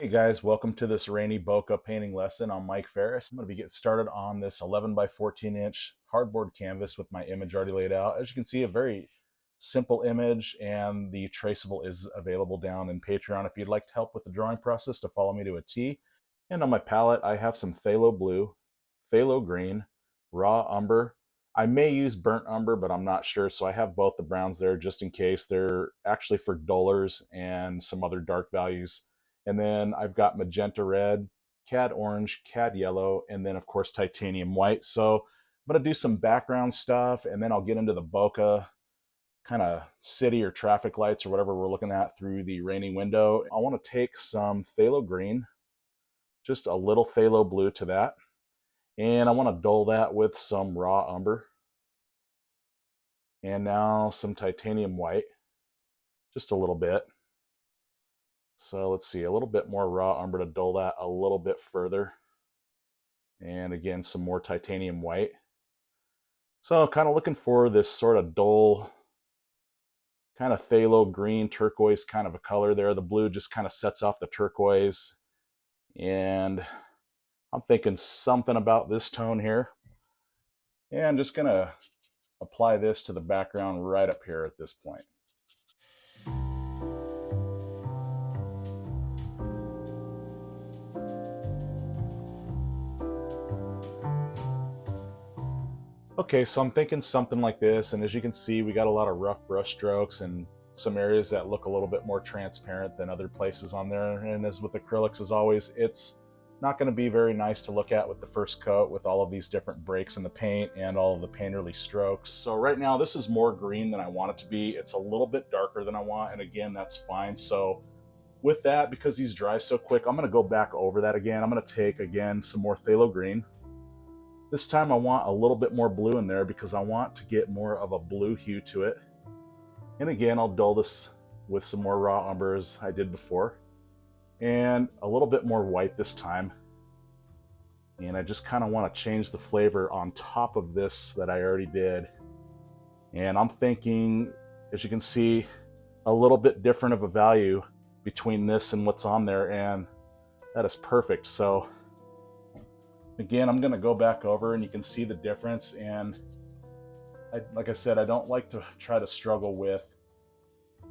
Hey guys, welcome to this rainy bokeh painting lesson. I'm Mike Ferris. I'm going to be getting started on this 11 by 14 inch hardboard canvas with my image already laid out. As you can see, a very simple image, and the traceable is available down in Patreon if you'd like to help with the drawing process to follow me to a T. And on my palette, I have some Phthalo Blue, Phthalo Green, raw Umber. I may use burnt umber, but I'm not sure, so I have both the browns there just in case. They're actually for dullers and some other dark values. And then I've got Magenta Red, Cad Orange, Cad Yellow, and then of course Titanium White. So I'm going to do some background stuff, and then I'll get into the bokeh kind of city or traffic lights or whatever we're looking at through the rainy window. I want to take some Phthalo Green, just a little Phthalo Blue to that, and I want to dull that with some raw Umber. And now some Titanium White, just a little bit. So let's see, a little bit more raw Umber to dull that a little bit further. And again, some more Titanium White. So kind of looking for this sort of dull, kind of phthalo green, turquoise kind of a color there. The blue just kind of sets off the turquoise. And I'm thinking something about this tone here. And I'm just gonna apply this to the background right up here at this point. Okay, so I'm thinking something like this, and as you can see, we got a lot of rough brush strokes and some areas that look a little bit more transparent than other places on there. And as with acrylics, as always, it's not going to be very nice to look at with the first coat with all of these different breaks in the paint and all of the painterly strokes. So right now, this is more green than I want it to be. It's a little bit darker than I want, and again, that's fine. So with that, because these dry so quick, I'm going to go back over that again. I'm going to take, again, some more phthalo green. This time I want a little bit more blue in there because I want to get more of a blue hue to it. And again, I'll dull this with some more raw umber as I did before. And a little bit more white this time. And I just kind of want to change the flavor on top of this that I already did. And I'm thinking, as you can see, a little bit different of a value between this and what's on there, and that is perfect. So again, I'm going to go back over and you can see the difference. And like I said, I don't like to try to struggle with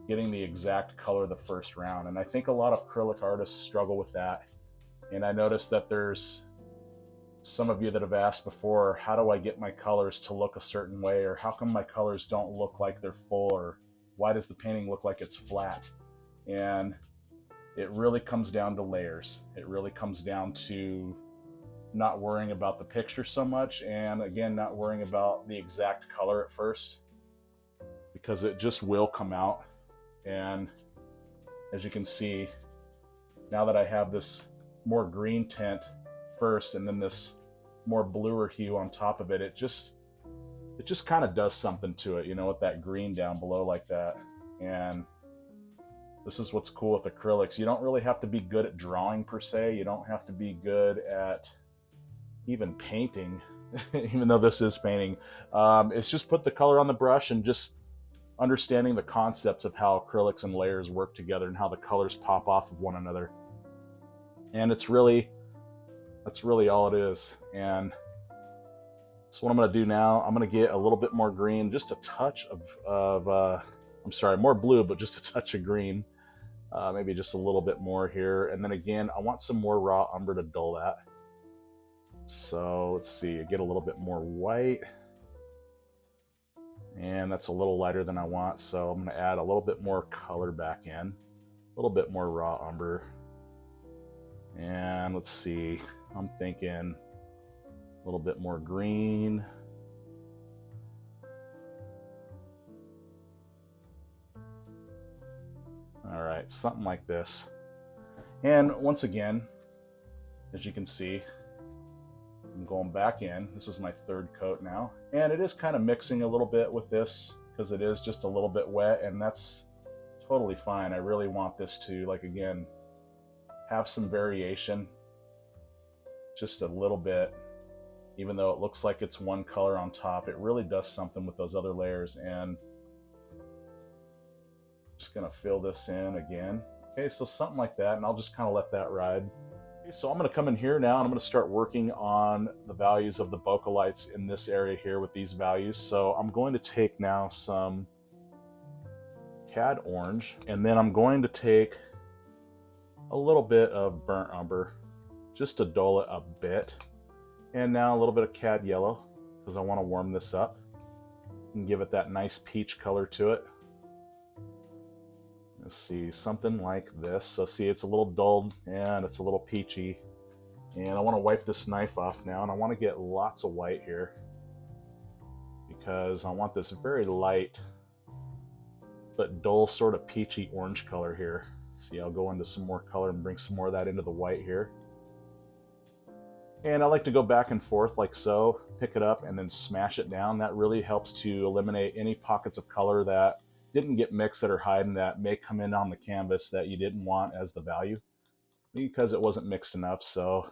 getting the exact color the first round. And I think a lot of acrylic artists struggle with that. And I noticed that there's some of you that have asked before, how do I get my colors to look a certain way? Or how come my colors don't look like they're full? Or why does the painting look like it's flat? And it really comes down to layers. It really comes down to not worrying about the picture so much, and again, not worrying about the exact color at first, because it just will come out. And as you can see, now that I have this more green tint first and then this more bluer hue on top of it, it just kind of does something to it, you know, with that green down below like that. And this is what's cool with acrylics. You don't really have to be good at drawing per se. You don't have to be good at even painting, even though this is painting. It's just put the color on the brush and just understanding the concepts of how acrylics and layers work together and how the colors pop off of one another. And that's really all it is. And so what I'm going to do now, I'm going to get a little bit more green, just a touch of I'm sorry, more blue, but just a touch of green. Maybe just a little bit more here. And then again, I want some more raw umber to dull that. So let's see, get a little bit more white. And that's a little lighter than I want, so I'm going to add a little bit more color back in. A little bit more raw umber. And let's see, I'm thinking a little bit more green. All right, something like this. And once again, as you can see, I'm going back in. This is my third coat now. And it is kind of mixing a little bit with this because it is just a little bit wet, and that's totally fine. I really want this to, like, again, have some variation, just a little bit. Even though it looks like it's one color on top, it really does something with those other layers. And just gonna fill this in again. Okay, so something like that, and I'll just kind of let that ride. Okay, so I'm going to come in here now, and I'm going to start working on the values of the bokeh lights in this area here with these values. So I'm going to take now some Cad Orange, and then I'm going to take a little bit of burnt umber just to dull it a bit, and now a little bit of Cad Yellow because I want to warm this up and give it that nice peach color to it. Let's see, something like this. So see, it's a little dulled and it's a little peachy, and I want to wipe this knife off now, and I want to get lots of white here because I want this very light but dull sort of peachy orange color here. See, I'll go into some more color and bring some more of that into the white here. And I like to go back and forth like so, pick it up and then smash it down. That really helps to eliminate any pockets of color that didn't get mixed that are hiding that may come in on the canvas that you didn't want as the value because it wasn't mixed enough, so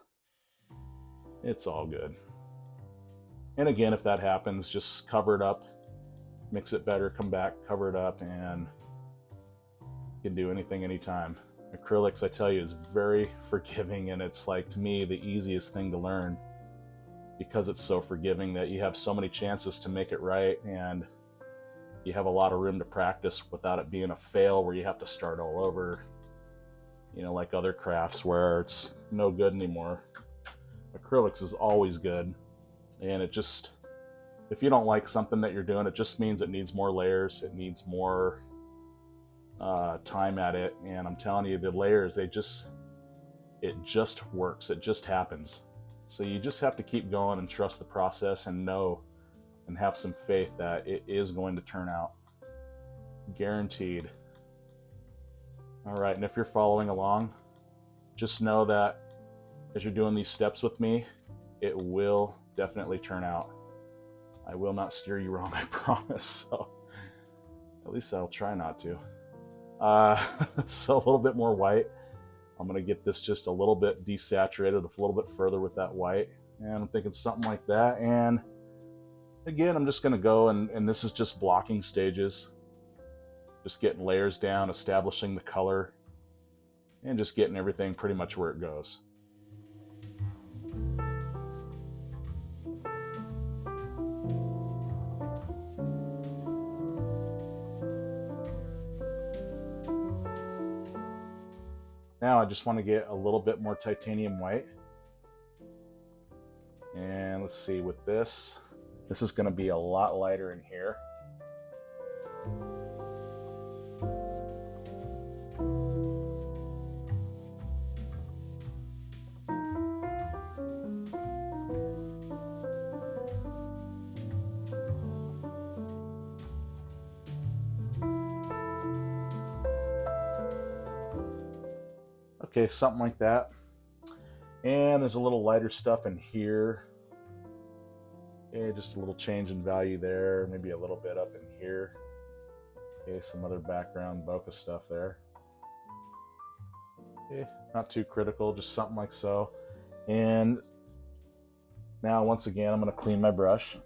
it's all good. And again, if that happens, just cover it up, mix it better, come back, cover it up, and you can do anything anytime. Acrylics, I tell you, is very forgiving, and it's like, to me, the easiest thing to learn because it's so forgiving that you have so many chances to make it right, and you have a lot of room to practice without it being a fail where you have to start all over, you know, like other crafts where it's no good anymore. Acrylics is always good, and it just, if you don't like something that you're doing, it just means it needs more layers, it needs more time at it, and I'm telling you, the layers, it just works, it just happens. So you just have to keep going and trust the process and know and have some faith that it is going to turn out. Guaranteed. All right, and if you're following along, just know that as you're doing these steps with me, it will definitely turn out. I will not steer you wrong, I promise. So at least I'll try not to. So a little bit more white. I'm going to get this just a little bit desaturated, a little bit further with that white, and I'm thinking something like that. And again, I'm just going to go, and this is just blocking stages, just getting layers down, establishing the color, and just getting everything pretty much where it goes. Now I just want to get a little bit more titanium white. And let's see, with this is going to be a lot lighter in here. Okay, something like that. And there's a little lighter stuff in here. Okay, just a little change in value there, maybe a little bit up in here. Okay, some other background bokeh stuff there. Okay, not too critical, just something like so. And now once again, I'm going to clean my brush.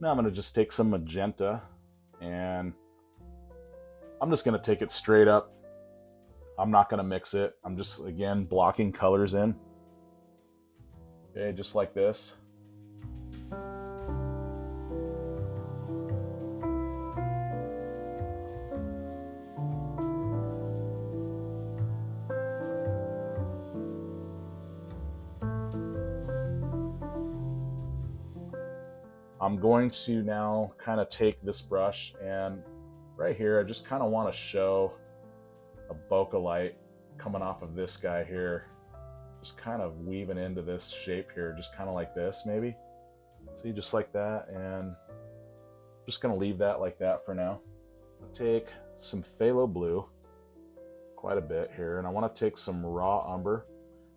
Now I'm going to just take some magenta, and I'm just going to take it straight up. I'm not going to mix it. I'm just, again, blocking colors in. Okay, just like this. I'm going to now kind of take this brush, and right here, I just kind of want to show a bokeh light coming off of this guy here, just kind of weaving into this shape here, just kind of like this maybe. See, just like that, and I'm just going to leave that like that for now. I'll take some phthalo blue, quite a bit here, and I want to take some raw umber.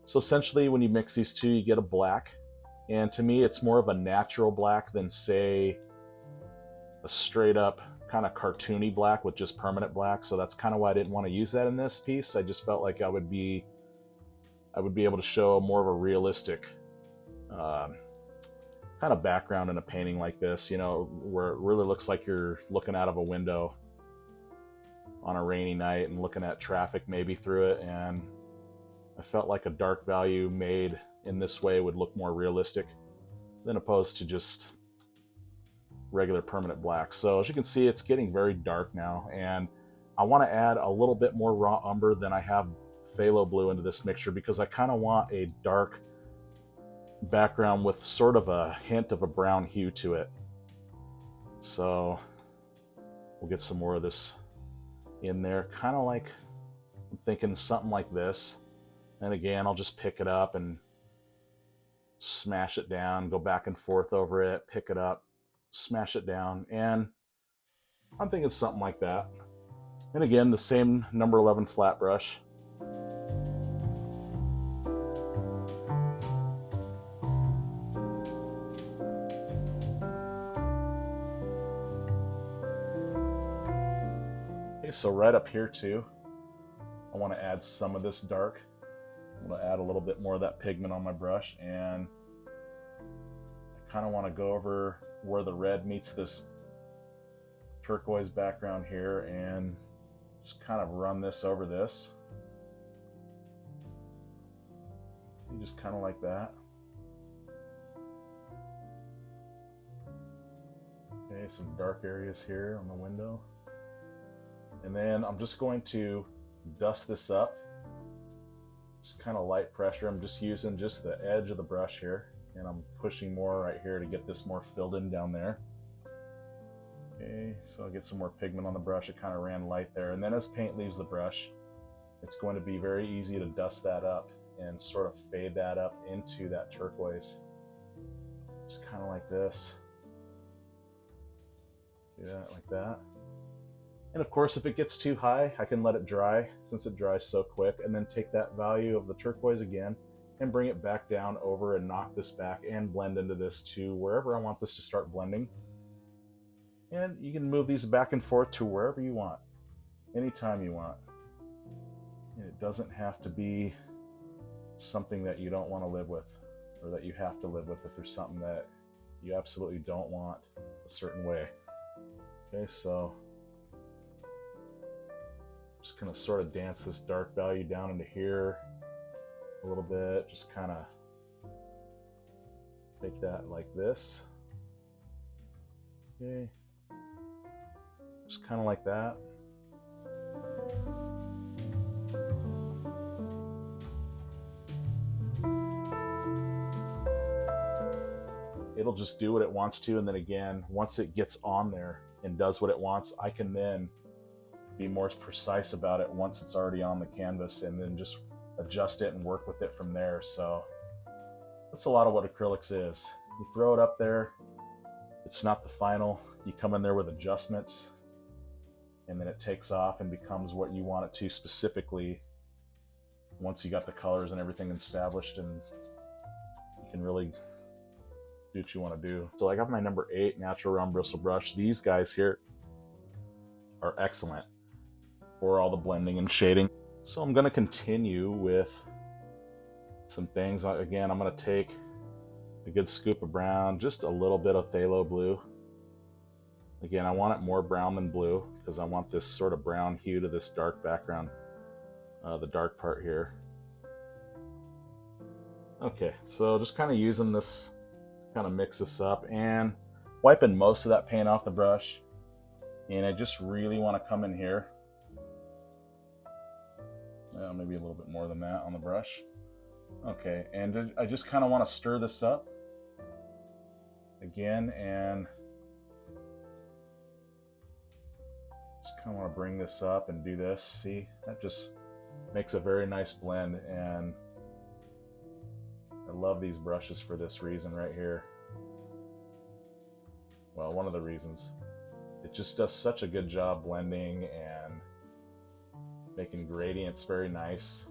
So essentially when you mix these two, you get a black, and to me it's more of a natural black than, say, a straight up kind of cartoony black with just permanent black. So that's kind of why I didn't want to use that in this piece. I just felt like I would be able to show more of a realistic kind of background in a painting like this, you know, where it really looks like you're looking out of a window. on a rainy night and looking at traffic maybe through it, and I felt like a dark value made in this way would look more realistic than opposed to just regular permanent black. So as you can see, it's getting very dark now, and I want to add a little bit more raw umber than I have phthalo blue into this mixture, because I kind of want a dark background with sort of a hint of a brown hue to it. So we'll get some more of this in there, kind of like, I'm thinking something like this. And again, I'll just pick it up and smash it down, go back and forth over it, pick it up, smash it down, and I'm thinking something like that. And again, the same number 11 flat brush. Okay, so right up here too, I want to add some of this dark. I'm going to add a little bit more of that pigment on my brush, and I kind of want to go over where the red meets this turquoise background here and just kind of run this over this. And just kind of like that. Okay, some dark areas here on the window. And then I'm just going to dust this up. Just kind of light pressure. I'm just using just the edge of the brush here, and I'm pushing more right here to get this more filled in down there. Okay, so I get some more pigment on the brush. It kind of ran light there, and then as paint leaves the brush, it's going to be very easy to dust that up and sort of fade that up into that turquoise. Just kind of like this. See that, like that. And of course, if it gets too high, I can let it dry, since it dries so quick, and then take that value of the turquoise again and bring it back down over and knock this back and blend into this to wherever I want this to start blending. And you can move these back and forth to wherever you want, anytime you want. And it doesn't have to be something that you don't want to live with, or that you have to live with if there's something that you absolutely don't want a certain way. Okay, so just gonna sort of dance this dark value down into here a little bit. Just kind of take that like this. Okay, just kind of like that. It'll just do what it wants to, and then again, once it gets on there and does what it wants, I can then be more precise about it once it's already on the canvas, and then just adjust it and work with it from there. So that's a lot of what acrylics is. You throw it up there, it's not the final. You come in there with adjustments, and then it takes off and becomes what you want it to specifically once you got the colors and everything established, and you can really do what you want to do. So I got my number 8 natural round bristle brush. These guys here are excellent for all the blending and shading. So I'm going to continue with some things. Again, I'm going to take a good scoop of brown, just a little bit of phthalo blue. Again, I want it more brown than blue because I want this sort of brown hue to this dark background, the dark part here. Okay, so just kind of using this, kind of mix this up and wiping most of that paint off the brush. And I just really want to come in here. Well, maybe a little bit more than that on the brush. Okay, and I just kind of want to stir this up again, and just kind of want to bring this up and do this. See, that just makes a very nice blend, and I love these brushes for this reason right here. Well, one of the reasons. It just does such a good job blending and making gradients very nice.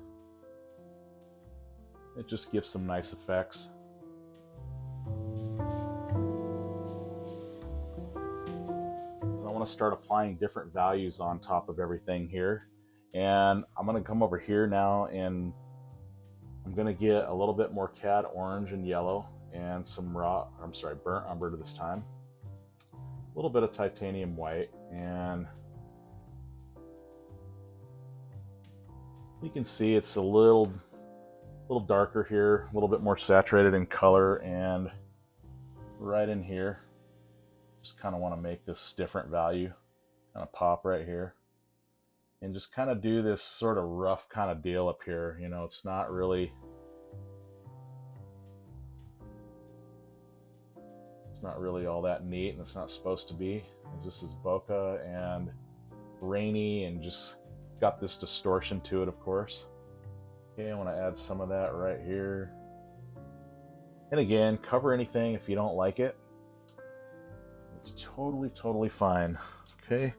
It just gives some nice effects. I want to start applying different values on top of everything here. And I'm going to come over here now, and I'm going to get a little bit more Cad Orange and Yellow and some burnt umber this time. A little bit of titanium white, and You can see it's a little darker here, a little bit more saturated in color, and right in here, just kind of want to make this different value kind of pop right here, and just kind of do this sort of rough kind of deal up here. You know, it's not really all that neat, and it's not supposed to be, as this is bokeh and rainy and just got this distortion to it, of course. Okay, I want to add some of that right here. And again, cover anything if you don't like it. It's totally fine. Okay,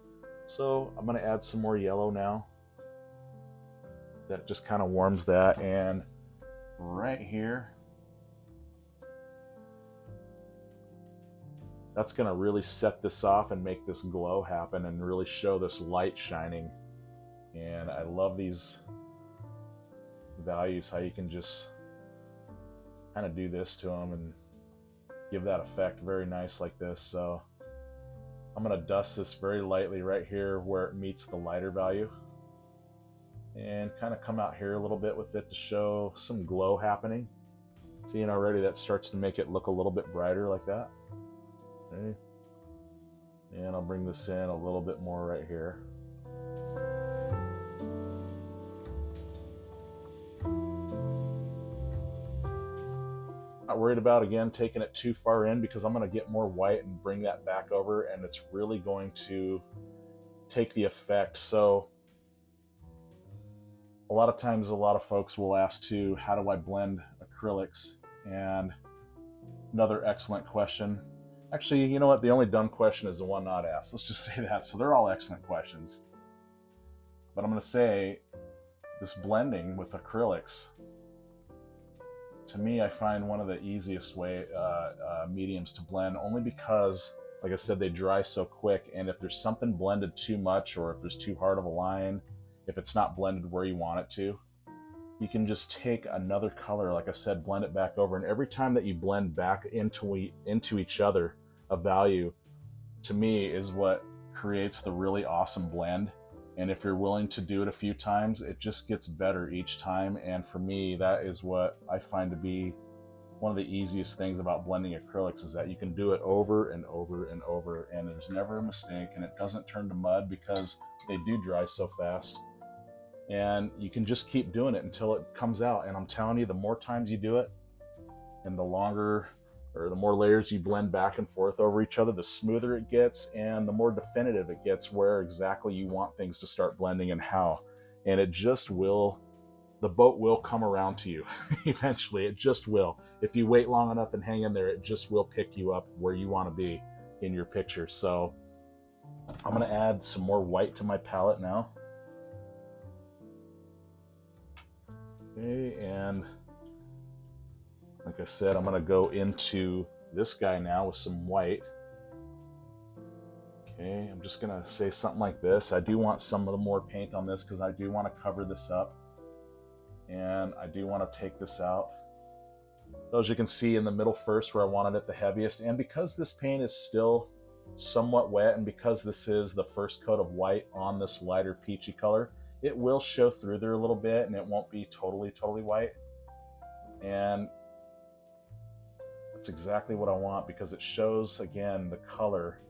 so I'm going to add some more yellow now. That just kind of warms that, and right here, that's going to really set this off and make this glow happen and really show this light shining. And I love these values, how you can just kind of do this to them and give that effect very nice like this. So I'm going to dust this very lightly right here where it meets the lighter value, and kind of come out here a little bit with it to show some glow happening. Seeing already that starts to make it look a little bit brighter like that. Okay. And I'll bring this in a little bit more right here. Not worried about, again, taking it too far in, because I'm going to get more white and bring that back over, and it's really going to take the effect. So a lot of times a lot of folks will ask too, how do I blend acrylics? And another excellent question. Actually, you know what? The only dumb question is the one not asked. Let's just say that. So they're all excellent questions. But I'm going to say this blending with acrylics, to me, I find one of the easiest mediums to blend, only because, like I said, they dry so quick. And if there's something blended too much, or if there's too hard of a line, if it's not blended where you want it to, you can just take another color, like I said, blend it back over. And every time that you blend back into each other, a value, to me, is what creates the really awesome blend. And if you're willing to do it a few times, it just gets better each time. And for me, that is what I find to be one of the easiest things about blending acrylics, is that you can do it over and over and over, and there's never a mistake, and it doesn't turn to mud because they do dry so fast. And you can just keep doing it until it comes out. And I'm telling you, the more times you do it, and the longer, or the more layers you blend back and forth over each other, the smoother it gets, and the more definitive it gets where exactly you want things to start blending and how. And it just will, the boat will come around to you eventually. It just will. If you wait long enough and hang in there, it just will pick you up where you want to be in your picture. So I'm going to add some more white to my palette now. Okay, and like I said, I'm going to go into this guy now with some white. Okay, I'm just going to say something like this. I do want some of the more paint on this because I do want to cover this up. And I do want to take this out. So as you can see in the middle first, where I wanted it the heaviest, and because this paint is still somewhat wet, and because this is the first coat of white on this lighter peachy color, it will show through there a little bit, and it won't be totally white. And that's exactly what I want, because it shows, again, the color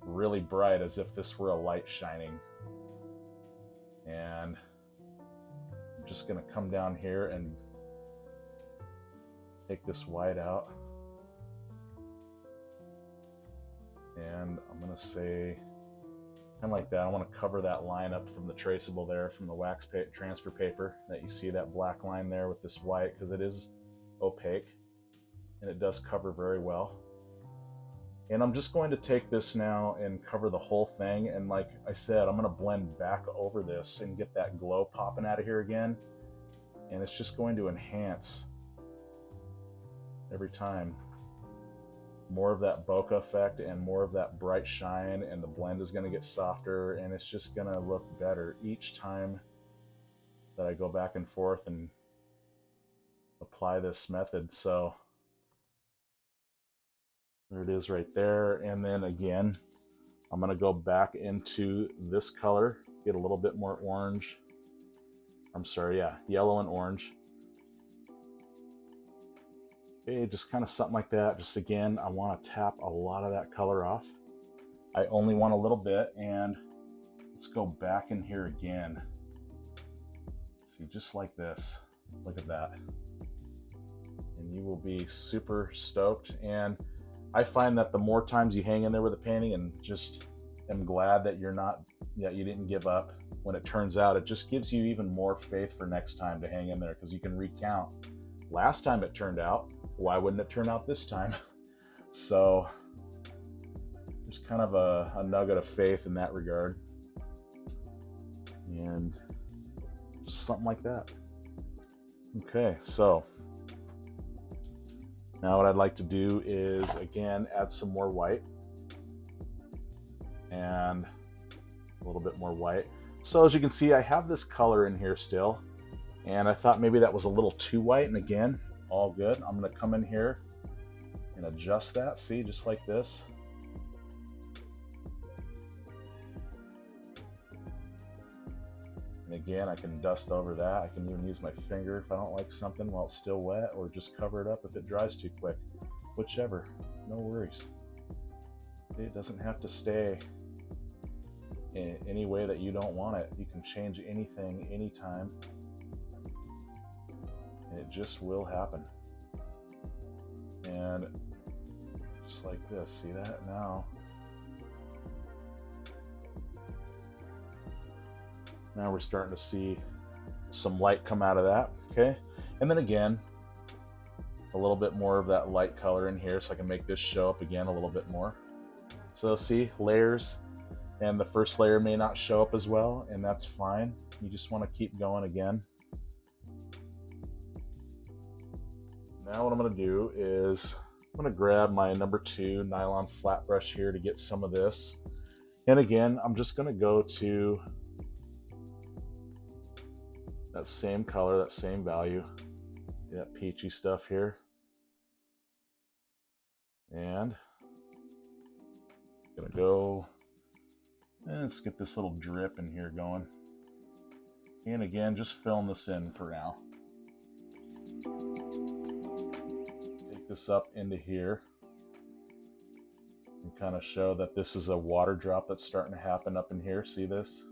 really bright, as if this were a light shining. And I'm just going to come down here and take this white out. And I'm going to say, kind of like that, I want to cover that line up from the traceable there, from the wax transfer paper, that you see that black line there with this white, because it is opaque and it does cover very well. And I'm just going to take this now and cover the whole thing, and like I said, I'm going to blend back over this and get that glow popping out of here again, and it's just going to enhance every time. More of that bokeh effect and more of that bright shine, and the blend is going to get softer, and it's just going to look better each time that I go back and forth and apply this method. So there it is right there. And then again, I'm going to go back into this color, get a little bit more orange I'm sorry, yeah, yellow and orange. Okay, just kind of something like that. Just again, I want to tap a lot of that color off. I only want a little bit, and let's go back in here again. See, just like this. Look at that. And you will be super stoked. And I find that the more times you hang in there with a painting, and just am glad that you didn't give up when it turns out, it just gives you even more faith for next time to hang in there, because you can recount. Last time it turned out, why wouldn't it turn out this time? So there's kind of a nugget of faith in that regard. And just something like that. Okay, so now what I'd like to do is, again, add some more white. And a little bit more white. So as you can see, I have this color in here still. And I thought maybe that was a little too white, and again, all good. I'm gonna come in here and adjust that, see, just like this. And again, I can dust over that. I can even use my finger if I don't like something while it's still wet, or just cover it up if it dries too quick. Whichever, no worries. It doesn't have to stay in any way that you don't want it. You can change anything, anytime. It just will happen. And just like this, see that now? Now we're starting to see some light come out of that, okay? And then again, a little bit more of that light color in here so I can make this show up again a little bit more. So see, layers, and the first layer may not show up as well, and that's fine. You just want to keep going again. Now what I'm going to do is I'm going to grab my number 2 nylon flat brush here to get some of this. And again, I'm just going to go to that same color, that same value, see that peachy stuff here. And I'm going to go and let's get this little drip in here going. And again, just filling this in for now. This up into here and kind of show that this is a water drop that's starting to happen up in here. See this?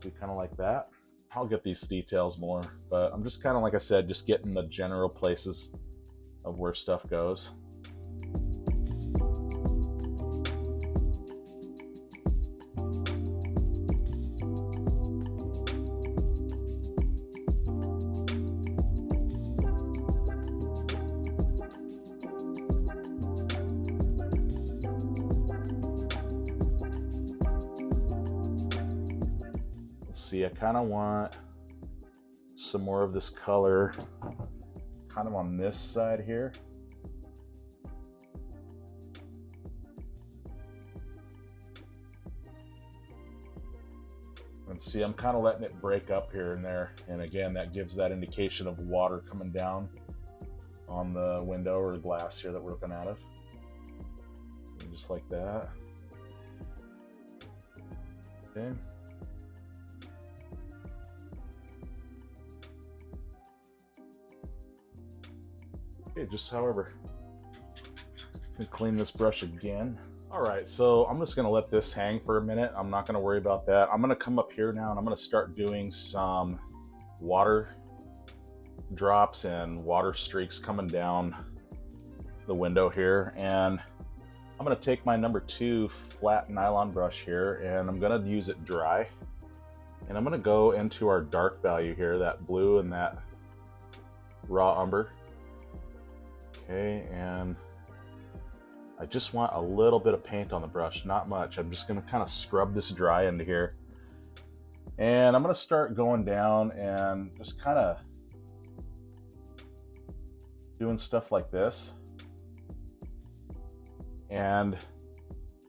See, kind of like that. I'll get these details more, but I'm just kind of, like I said, just getting the general places of where stuff goes. See, I kind of want some more of this color kind of on this side here. And see, I'm kind of letting it break up here and there. And again, that gives that indication of water coming down on the window or the glass here that we're looking out of. And just like that. Okay. Okay, just however. Clean this brush again. All right, so I'm just gonna let this hang for a minute. I'm not gonna worry about that. I'm gonna come up here now and I'm gonna start doing some water drops and water streaks coming down the window here. And I'm gonna take my number 2 flat nylon brush here and I'm gonna use it dry. And I'm gonna go into our dark value here, that blue and that raw umber. Okay, and I just want a little bit of paint on the brush, not much. I'm just gonna kind of scrub this dry into here. And I'm gonna start going down and just kind of doing stuff like this. And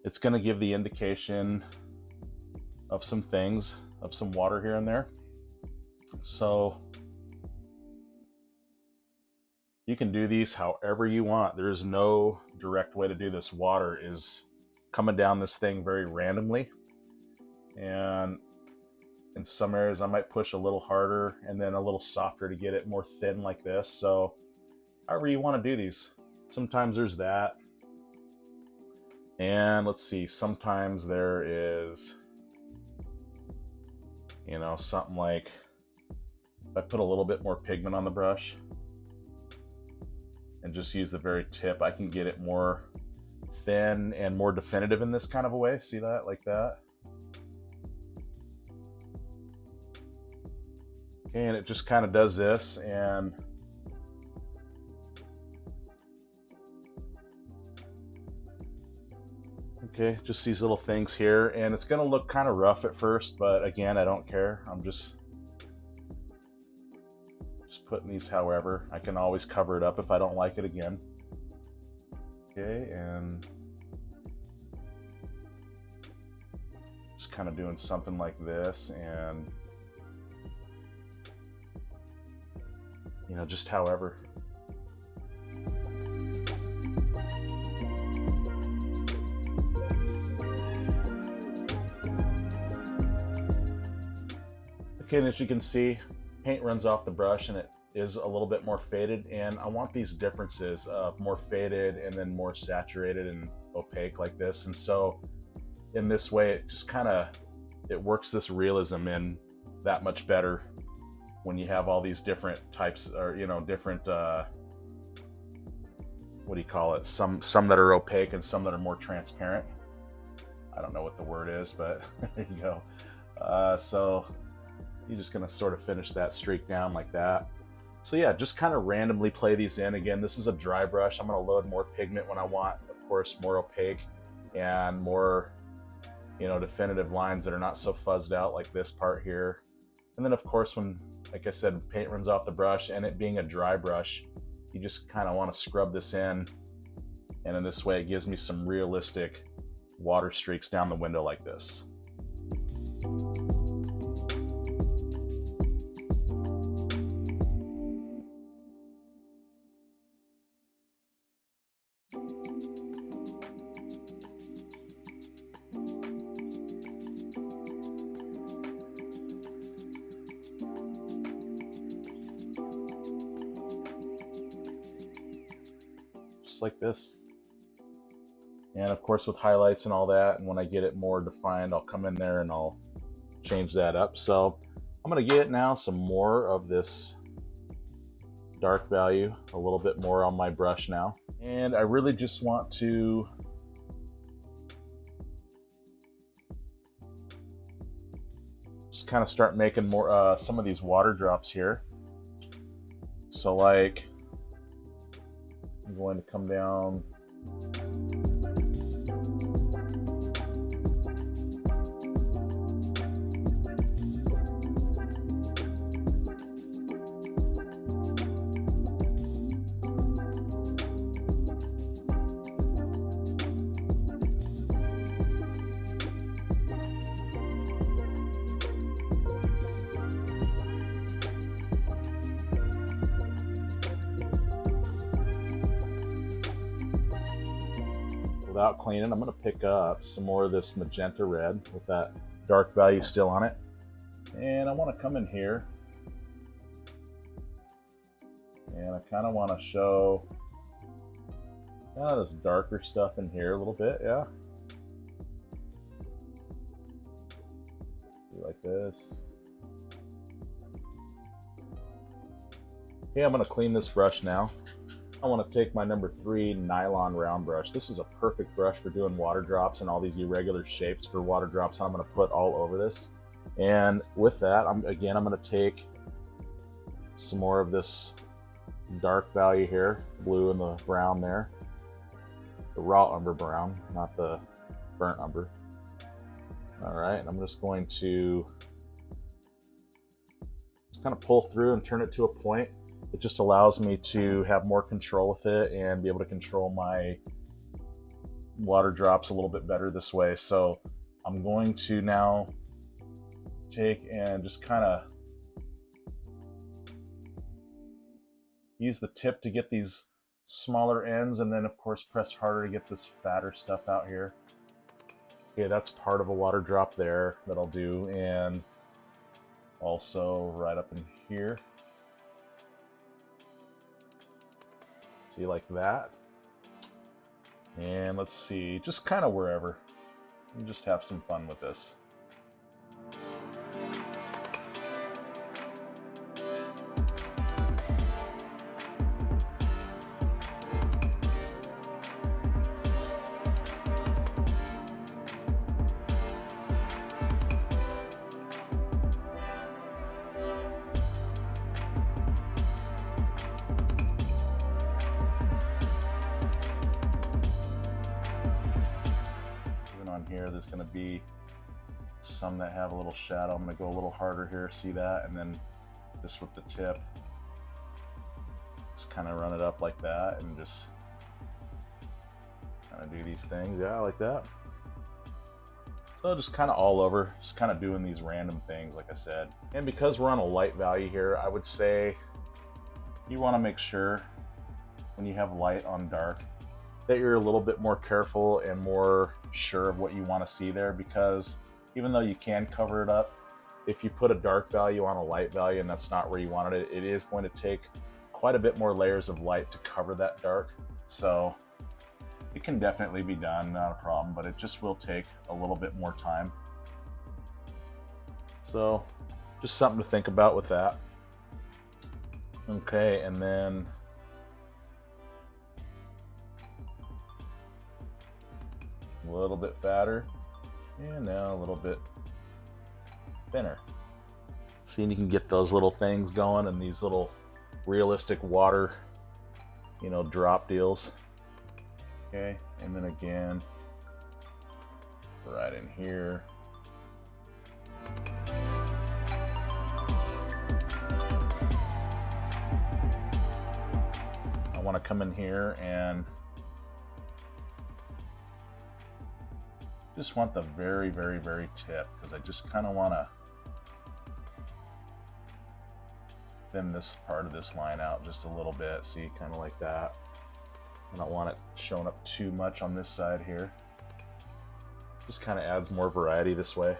it's gonna give the indication of some things, of some water here and there. So you can do these however you want. There's no direct way to do this. Water is coming down this thing very randomly. And In some areas I might push a little harder and then a little softer to get it more thin like this. So however you want to do these. Sometimes there's that. And let's see, sometimes there is, you know, something like if I put a little bit more pigment on the brush and just use the very tip, I can get it more thin and more definitive in this kind of a way. See that? Like that. Okay, and it just kind of does this, and okay, just these little things here, and it's going to look kind of rough at first, but again, I don't care. I'm just putting these however. I can always cover it up if I don't like it again. Okay, and just kind of doing something like this, and you know, just however. Okay, and as you can see, paint runs off the brush and it is a little bit more faded, and I want these differences of more faded and then more saturated and opaque like this. And so in this way, it just kind of, it works this realism in that much better when you have all these different types, or you know, different what do you call it, some that are opaque and some that are more transparent. I don't know what the word is, but there you go. So you're just gonna sort of finish that streak down like that. So yeah, just kind of randomly play these in. Again, this is a dry brush. I'm gonna load more pigment when I want, of course, more opaque and more, you know, definitive lines that are not so fuzzed out like this part here. And then of course, when, like I said, paint runs off the brush, and it being a dry brush, you just kind of want to scrub this in, and in this way it gives me some realistic water streaks down the window like this. Just like this. And of course with highlights and all that, and when I get it more defined, I'll come in there and I'll change that up. So I'm going to get now some more of this dark value, a little bit more on my brush now. And I really just want to just kind of start making more some of these water drops here. So like, I'm going to come down without cleaning. I'm going to pick up some more of this Magenta Red with that dark value still on it. And I want to come in here and I kind of want to show this darker stuff in here a little bit. Yeah. Like this. Okay, I'm going to clean this brush now. I want to take my number 3 nylon round brush. This is a perfect brush for doing water drops and all these irregular shapes for water drops. I'm going to put all over this. And with that, I'm going to take some more of this dark value here, blue and the brown there. The raw umber brown, not the burnt umber. All right, I'm just going to just kind of pull through and turn it to a point. It just allows me to have more control with it and be able to control my water drops a little bit better this way. So I'm going to now take and just kind of use the tip to get these smaller ends, and then of course press harder to get this fatter stuff out here. Okay, that's part of a water drop there that I'll do, and Also right up in here. See, like that. And let's see, just kind of wherever. And just have some fun with this. Here there's going to be some that have a little shadow. I'm going to go a little harder here, see that, and then just with the tip just kind of run it up like that and just kind of do these things, yeah, like that. So just kind of all over, just kind of doing these random things, like I said. And because we're on a light value here, I would say you want to make sure when you have light on dark that you're a little bit more careful and more sure of what you want to see there, because even though you can cover it up, if you put a dark value on a light value and that's not where you wanted it, it is going to take quite a bit more layers of light to cover that dark. So it can definitely be done, not a problem, but it just will take a little bit more time. So just something to think about with that. Okay, and then a little bit fatter, and now a little bit thinner. See, and you can get those little things going and these little realistic water, you know, drop deals. Okay, and then again, right in here. I want to come in here and just want the very, very, very tip, because I just kind of want to thin this part of this line out just a little bit. See, kind of like that. I don't want it showing up too much on this side here. Just kind of adds more variety this way.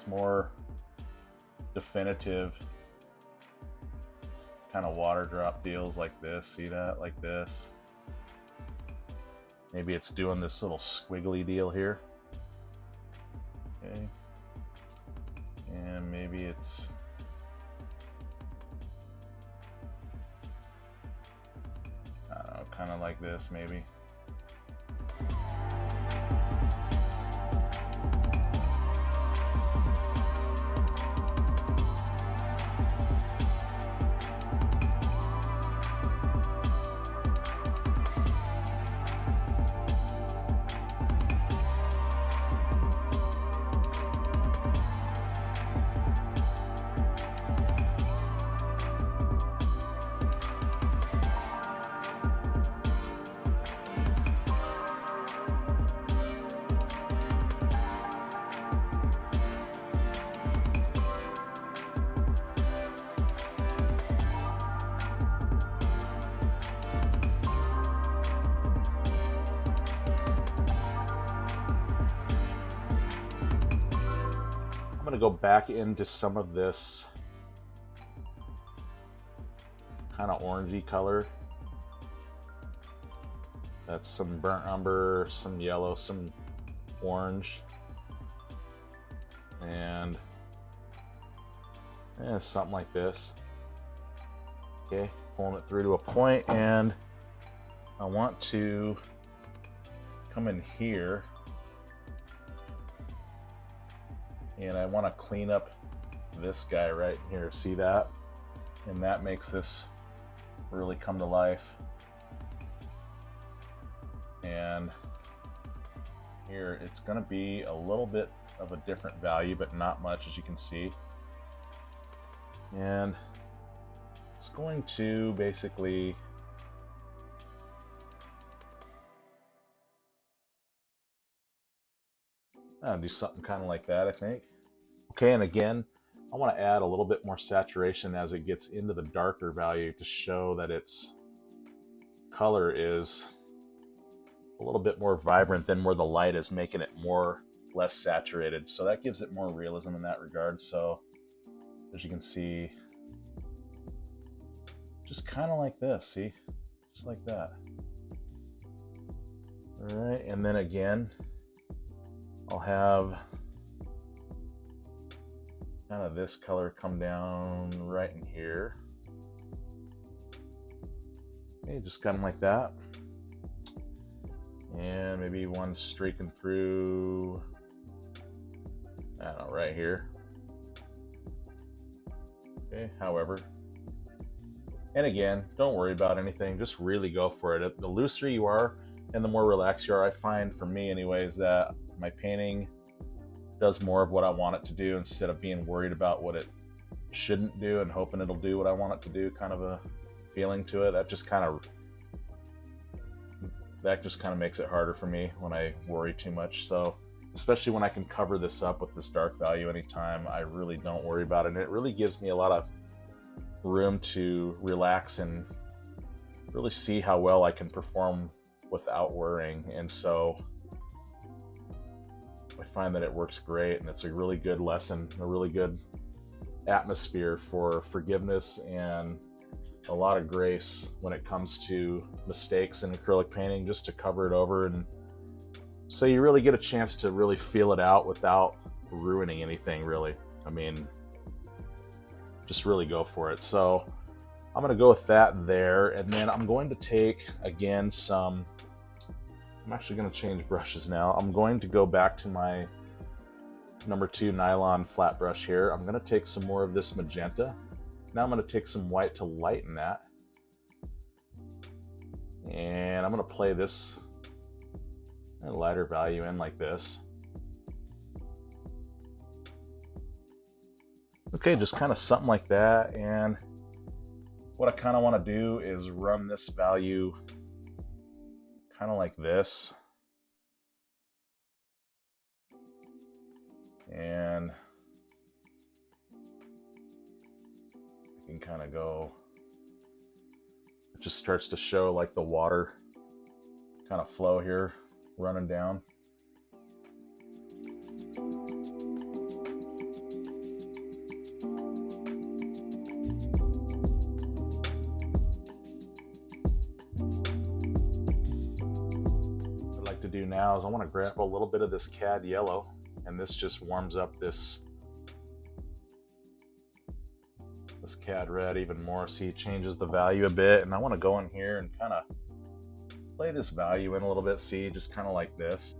More definitive kind of water drop deals like this. See that? Like this. Maybe it's doing this little squiggly deal here. Okay. And maybe it's I don't know, kind of like this maybe. I'm going to go back into some of this kind of orangey color. That's some burnt umber, some yellow, some orange, and something like this. Okay, pulling it through to a point, and I want to come in here and I want to clean up this guy right here. See that? And that makes this really come to life. And here it's going to be a little bit of a different value, but not much, as you can see. And it's going to basically do something kind of like that, I think. Okay, and again, I want to add a little bit more saturation as it gets into the darker value to show that its color is a little bit more vibrant than where the light is making it less saturated. So that gives it more realism in that regard. So as you can see, just kind of like this, see? Just like that. All right, and then again, I'll have kind of this color come down right in here. Okay, just kind of like that. And maybe one streaking through, I don't know, right here. Okay, however. And again, don't worry about anything, just really go for it. The looser you are and the more relaxed you are, I find, for me anyways, that my painting does more of what I want it to do instead of being worried about what it shouldn't do and hoping it'll do what I want it to do, kind of a feeling to it. That just kind of makes it harder for me when I worry too much. So especially when I can cover this up with this dark value anytime, I really don't worry about it. And it really gives me a lot of room to relax and really see how well I can perform without worrying. And so I find that it works great, and it's a really good lesson, a really good atmosphere for forgiveness and a lot of grace when it comes to mistakes in acrylic painting, just to cover it over. And so you really get a chance to really feel it out without ruining anything, really. I mean, just really go for it. So I'm going to go with that there, and then I'm going to take, again, I'm actually going to change brushes now. I'm going to go back to my number 2 nylon flat brush here. I'm going to take some more of this magenta. Now I'm going to take some white to lighten that. And I'm going to play this lighter value in like this. Okay, just kind of something like that. And what I kind of want to do is run this value kind of like this. And I can kind of go, it just starts to show like the water kind of flow here running down. What I'd like to do now is I want to grab a little bit of this Cad Yellow, and this just warms up this Cad Red even more. See, it changes the value a bit, and I want to go in here and kind of play this value in a little bit. See, just kind of like this.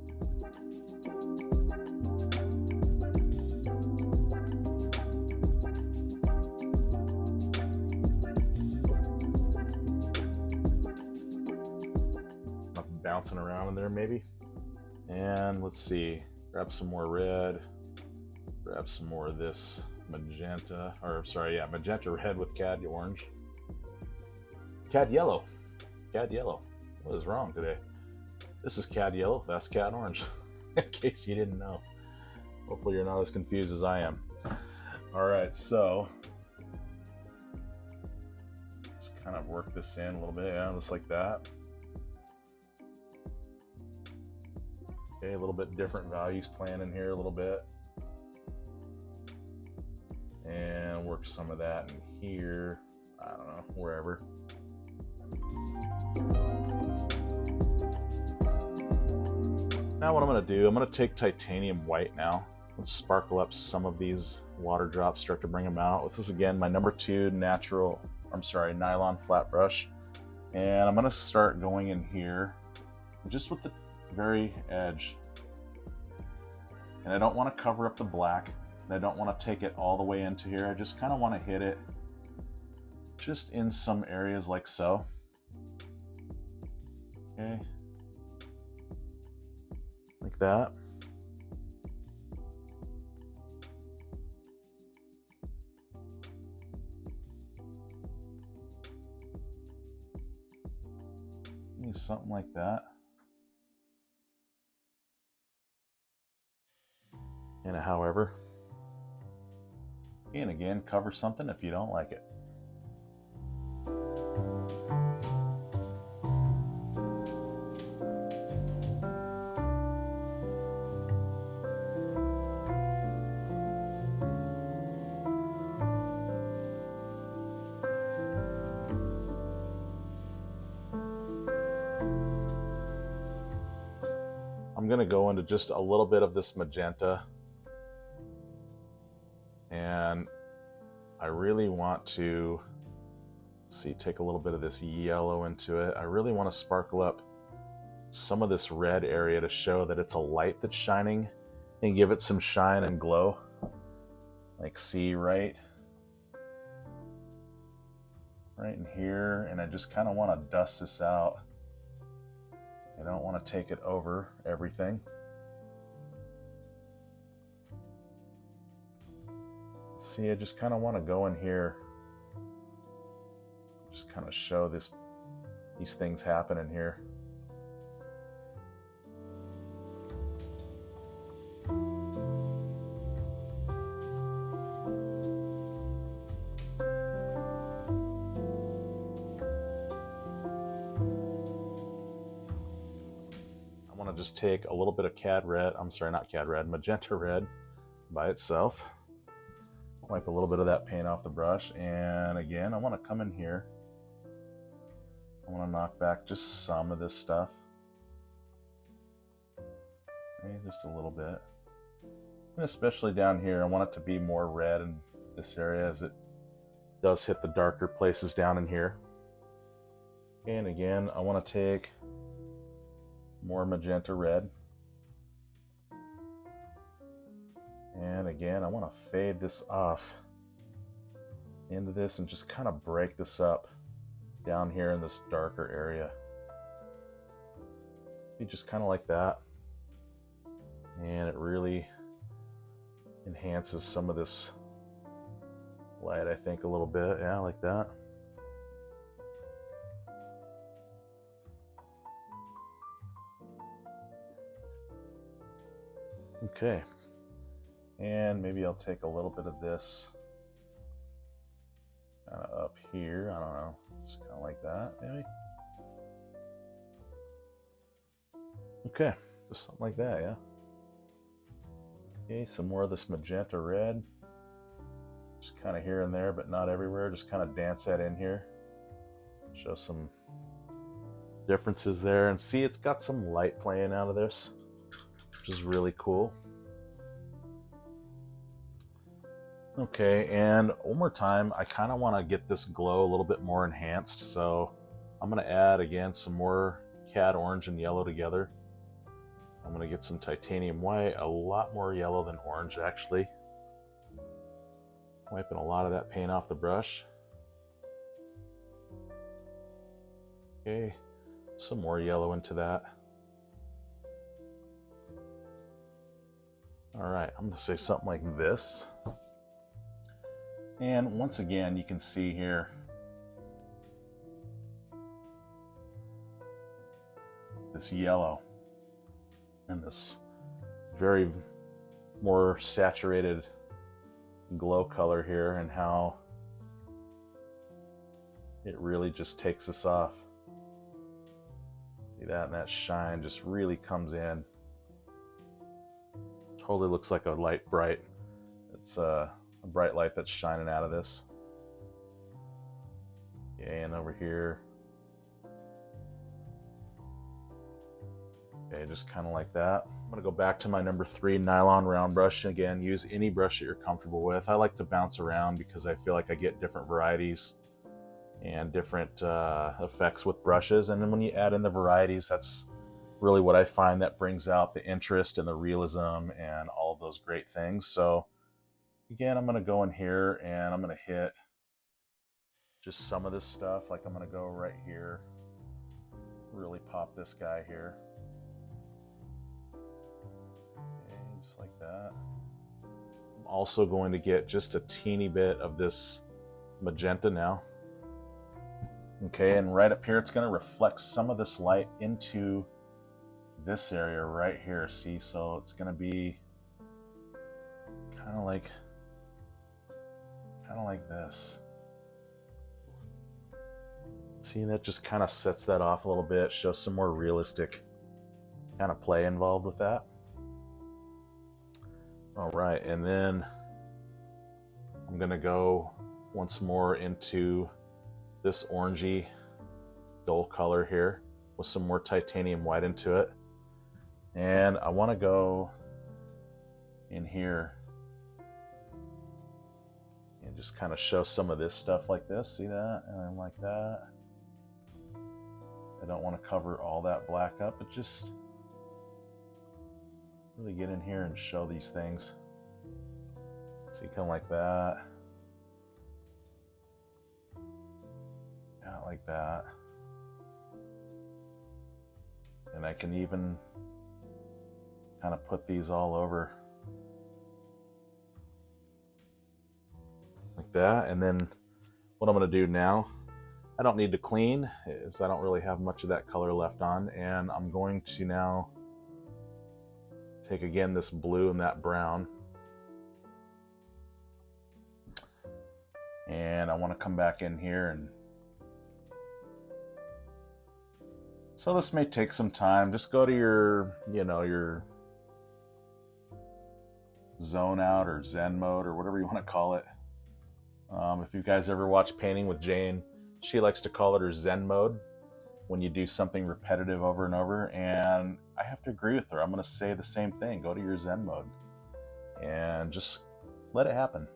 Bouncing around in there maybe. And let's see, grab some more red, grab some more of this magenta, or sorry, yeah, Magenta Red with Cad Orange. Cad Yellow. Cad Yellow. What is wrong today? This is Cad Yellow, that's Cad Orange. In case you didn't know. Hopefully you're not as confused as I am. Alright, so just kind of work this in a little bit, yeah, just like that. Okay, a little bit different values playing in here a little bit. And work some of that in here, I don't know, wherever. Now what I'm going to do, I'm going to take titanium white now. Let's sparkle up some of these water drops, start to bring them out. This is again my number 2 nylon flat brush. And I'm going to start going in here just with the very edge. And I don't want to cover up the black. And I don't want to take it all the way into here. I just kind of want to hit it just in some areas like so. Okay. Like that. something like that. And however, and again, cover something if you don't like it. I'm going to go into just a little bit of this magenta, and I really want to take a little bit of this yellow into it. I really want to sparkle up some of this red area to show that it's a light that's shining and give it some shine and glow. Like, see right in here, and I just kind of want to dust this out. I don't want to take it over everything. See, I just kind of want to go in here, just kind of show these things happen in here. Just take a little bit of Magenta Red by itself. Wipe a little bit of that paint off the brush, and again, I want to come in here. I want to knock back just some of this stuff. Maybe just a little bit. And especially down here, I want it to be more red in this area as it does hit the darker places down in here. And again, I want to take more Magenta Red. And again, I want to fade this off into this and just kind of break this up down here in this darker area. See, just kind of like that. And it really enhances some of this light, I think, a little bit. Yeah, like that. Okay, and maybe I'll take a little bit of this kind of up here. I don't know, just kind of like that, maybe. Okay, just something like that, yeah. Okay, some more of this Magenta Red, just kind of here and there, but not everywhere. Just kind of dance that in here, show some differences there, and see, it's got some light playing out of this, which is really cool. Okay, and one more time, I kind of want to get this glow a little bit more enhanced, so I'm going to add again some more Cad Orange and Yellow together. I'm going to get some titanium white, a lot more yellow than orange actually. Wiping a lot of that paint off the brush. Okay, some more yellow into that. Alright, I'm going to say something like this. And once again, you can see here, this yellow and this very more saturated glow color here, and how it really just takes us off. See that? And that shine just really comes in. Totally looks like a light bright. It's a bright light that's shining out of this. Okay, and over here. Okay, just kind of like that. I'm going to go back to my number 3 nylon round brush. Again, use any brush that you're comfortable with. I like to bounce around because I feel like I get different varieties and different effects with brushes. And then when you add in the varieties, that's really what I find that brings out the interest and the realism and all of those great things. So again, I'm going to go in here and I'm going to hit just some of this stuff. Like I'm going to go right here, really pop this guy here. Okay, just like that. I'm also going to get just a teeny bit of this magenta now. Okay, and right up here, it's going to reflect some of this light into this area right here. See, so it's going to be kind of like this. See, that just kind of sets that off a little bit, shows some more realistic kind of play involved with that. All right, and then I'm gonna go once more into this orangey dull color here with some more titanium white into it. And I want to go in here and just kind of show some of this stuff like this. See that? And like that. I don't want to cover all that black up, but just really get in here and show these things. See, kind of like that. Yeah, like that. And I can even kind of put these all over like that. And then what I'm going to do now, I don't need to clean, as I don't really have much of that color left on, and I'm going to now take again this blue and that brown, and I want to come back in here. And so this may take some time. Just go to your, your zone out or Zen mode or whatever you want to call it. If you guys ever watch Painting with Jane, she likes to call it her Zen mode when you do something repetitive over and over. And I have to agree with her. I'm going to say the same thing. Go to your Zen mode and just let it happen.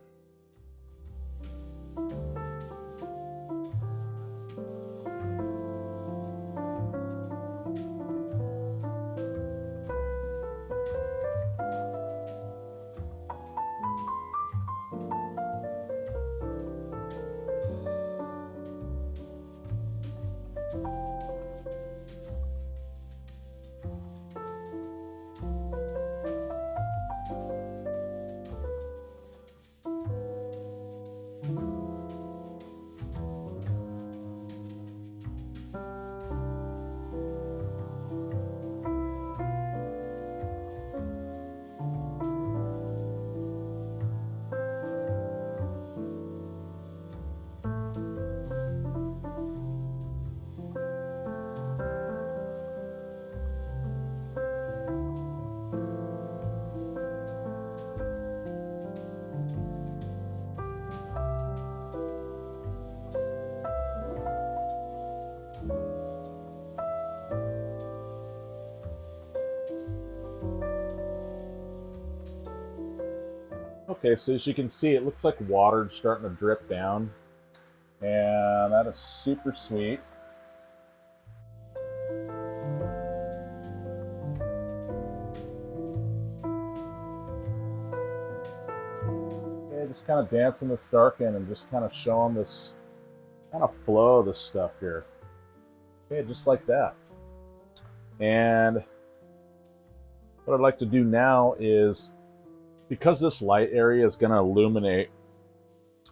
Okay, so as you can see, it looks like water starting to drip down, and that is super sweet. Okay, just kind of dancing this dark in and just kind of showing this kind of flow of this stuff here. Okay, just like that. And what I'd like to do now is, because this light area is going to illuminate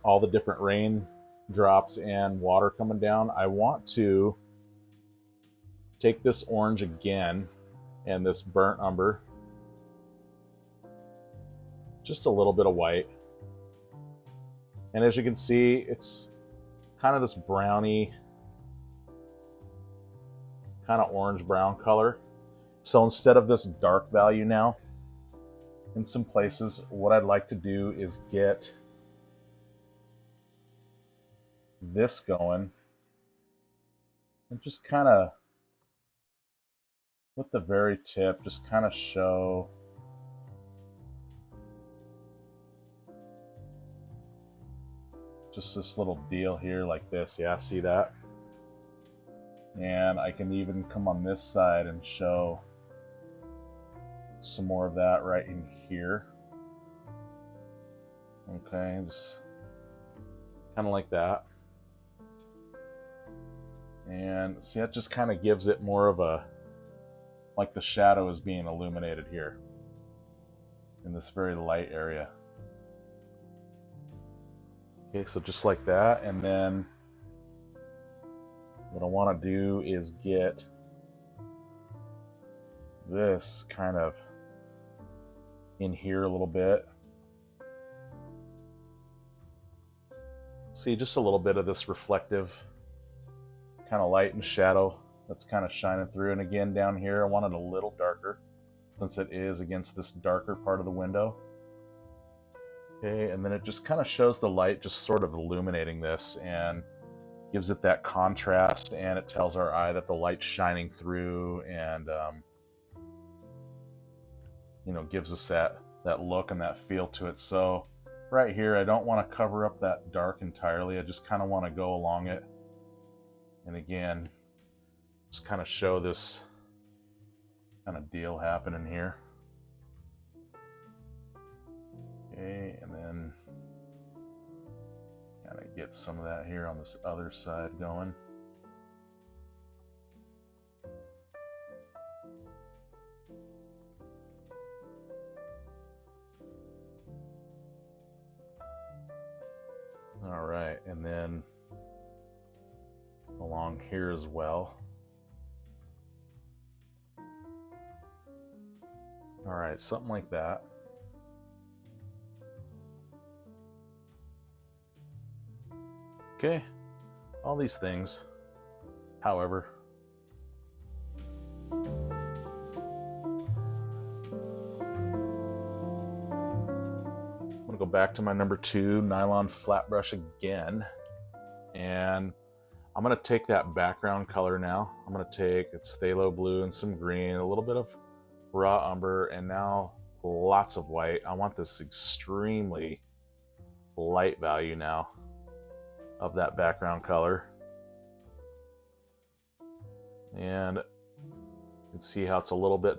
all the different rain drops and water coming down, I want to take this orange again and this burnt umber, just a little bit of white. And as you can see, it's kind of this browny, kind of orange brown color. So instead of this dark value now, in some places, what I'd like to do is get this going and just kind of, with the very tip, just kind of show just this little deal here like this. Yeah, see that? And I can even come on this side and show some more of that right in here. Okay, just kind of like that. And see, that just kind of gives it more of a, like the shadow is being illuminated here in this very light area. Okay, so just like that. And then what I want to do is get this kind of in here a little bit. See just a little bit of this reflective kind of light and shadow that's kind of shining through. And again, down here, I want it a little darker since it is against this darker part of the window. Okay, and then it just kind of shows the light just sort of illuminating this and gives it that contrast, and it tells our eye that the light's shining through, and you know, gives us that look and that feel to it. So right here, I don't want to cover up that dark entirely. I just kind of want to go along it, and again, just kind of show this kind of deal happening here. Okay, and then kind of get some of that here on this other side going. All right, and then along here as well. All right, something like that. Okay, all these things, however, I'm gonna go back to my number 2 nylon flat brush again, and I'm gonna take that background color now. I'm gonna take it's phthalo blue and some green, a little bit of raw umber, and now lots of white. I want this extremely light value now of that background color, and you can see how it's a little bit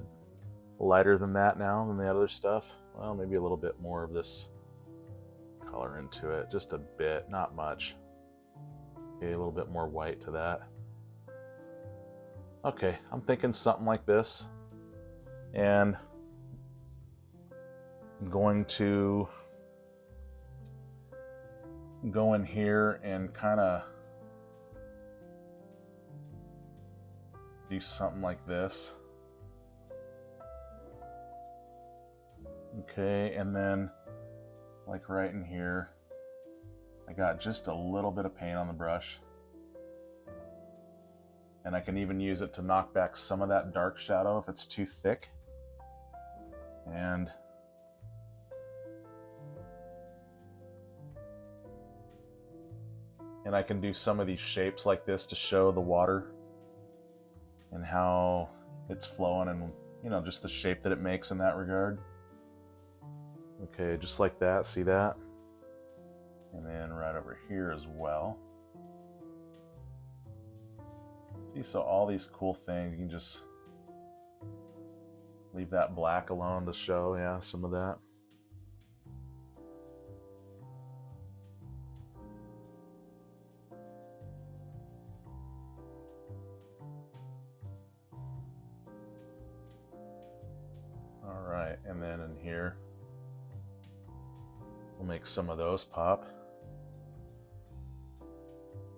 lighter than that now than the other stuff. Well, maybe a little bit more of this color into it, just a bit, not much. Okay, a little bit more white to that. Okay, I'm thinking something like this, and I'm going to go in here and kind of do something like this. Okay, and then like right in here, I got just a little bit of paint on the brush, and I can even use it to knock back some of that dark shadow if it's too thick. And I can do some of these shapes like this to show the water and how it's flowing, and you know, just the shape that it makes in that regard. Okay, just like that, see that? And then right over here as well. See, so all these cool things, you can just leave that black alone to show, yeah, some of that. And then in here, we'll make some of those pop.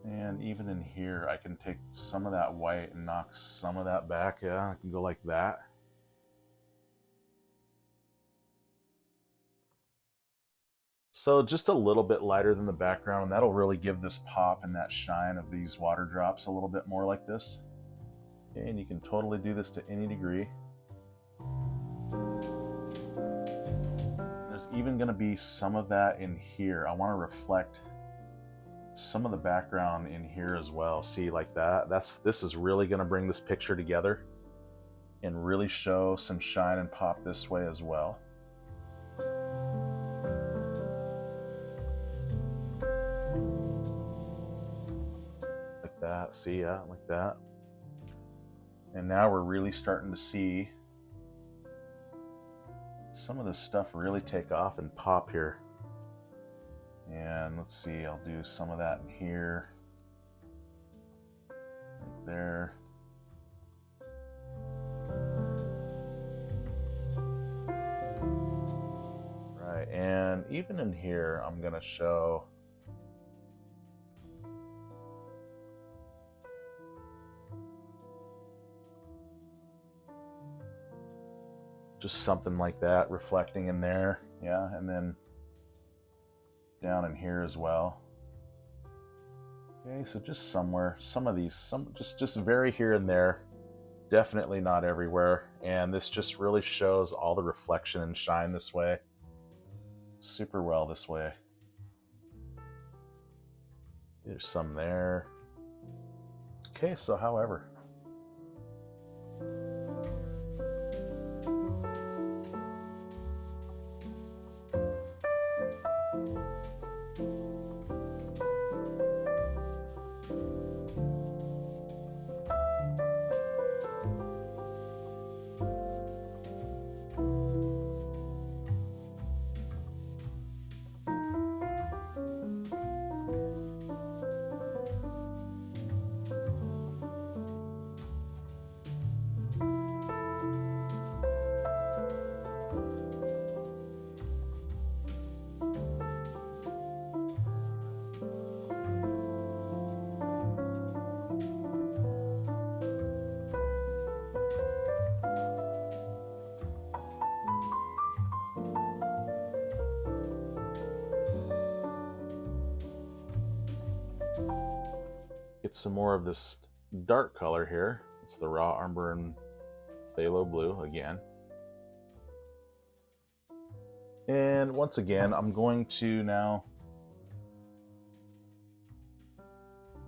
And even in here, I can take some of that white and knock some of that back. Yeah, I can go like that. So just a little bit lighter than the background, and that'll really give this pop and that shine of these water drops a little bit more like this. Okay, and you can totally do this to any degree. There's even going to be some of that in here. I want to reflect some of the background in here as well. See, like that. This is really going to bring this picture together and really show some shine and pop this way as well. Like that. See, yeah, like that. And now we're really starting to see some of this stuff really take off and pop here. And let's see, I'll do some of that in here, right there. Right, and even in here, I'm gonna show Just something like that reflecting in there. Yeah, and then down in here as well. Okay, so just somewhere, some of these, just very here and there, definitely not everywhere. And this just really shows all the reflection and shine this way, super well this way. There's some there. Okay, so however. Get some more of this dark color here. It's the raw umber and phthalo blue again. And once again, I'm going to now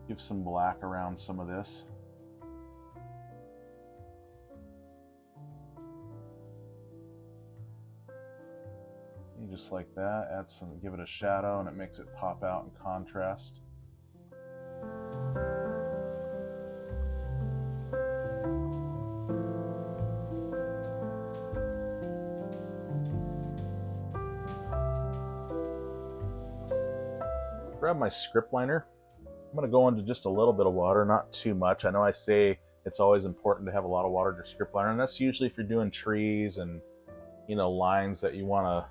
give some black around some of this. And just like that, add some, give it a shadow, and it makes it pop out in contrast. Grab my script liner. I'm going to go into just a little bit of water, not too much. I know I say it's always important to have a lot of water to script liner, and that's usually if you're doing trees and, you know, lines that you want to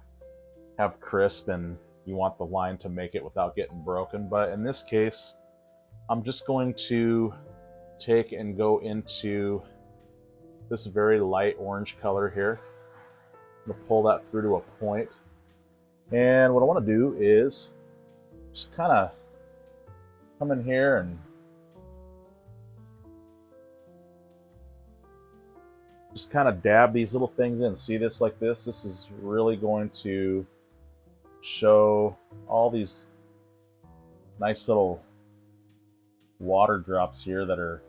have crisp and you want the line to make it without getting broken. But in this case, I'm just going to take and go into this very light orange color here. I'm going to pull that through to a point. And what I want to do is just kind of come in here and just kind of dab these little things in. See this like this? This is really going to show all these nice little water drops here that are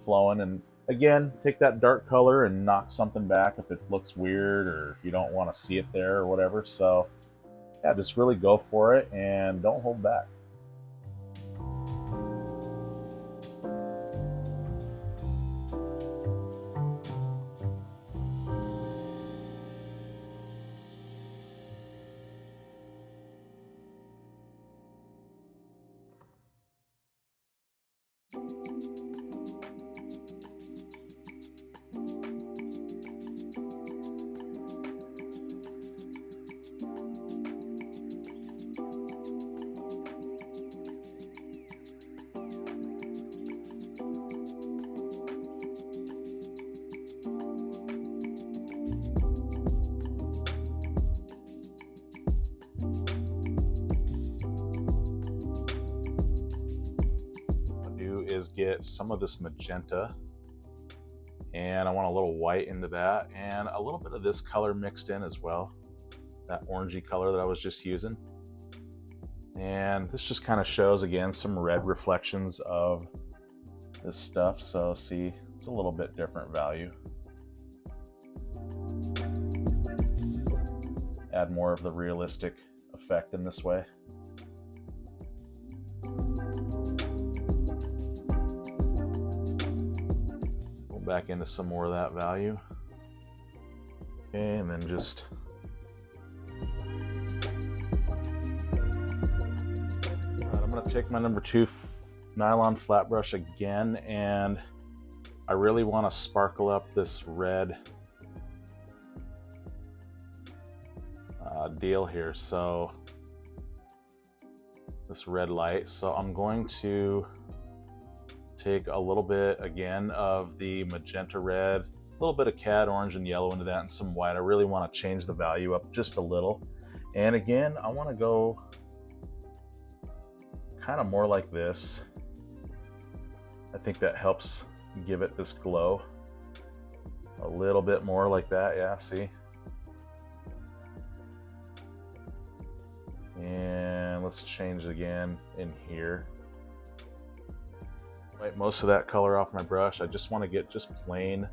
flowing. And again, take that dark color and knock something back if it looks weird or if you don't want to see it there or whatever. So yeah, just really go for it and don't hold back. Is get some of this magenta, and I want a little white into that, and a little bit of this color mixed in as well, that orangey color that I was just using. And this just kind of shows again some red reflections of this stuff, so see, it's a little bit different value. Add more of the realistic effect in this way. Back into some more of that value. Okay, and then just I'm going to take my number 2 nylon flat brush again, and I really want to sparkle up this red deal here, so this red light. So I'm going to take a little bit again of the magenta red little bit of Cad Orange and Yellow into that and some white. I really want to change the value up just a little. And again, I want to go kind of more like this. I think that helps give it this glow. A little bit more like that, yeah, see? And let's change again in here. Wipe most of that color off my brush. I just want to get just plain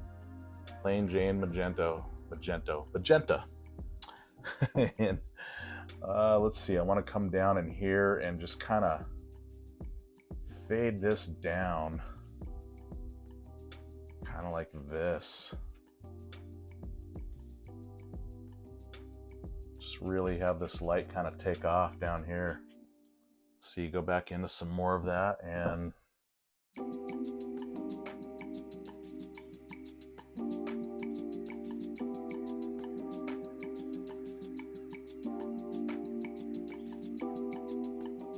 Jane magenta. And let's see, I want to come down in here and just kind of fade this down, kind of like this. Just really have this light kind of take off down here. See, go back into some more of that and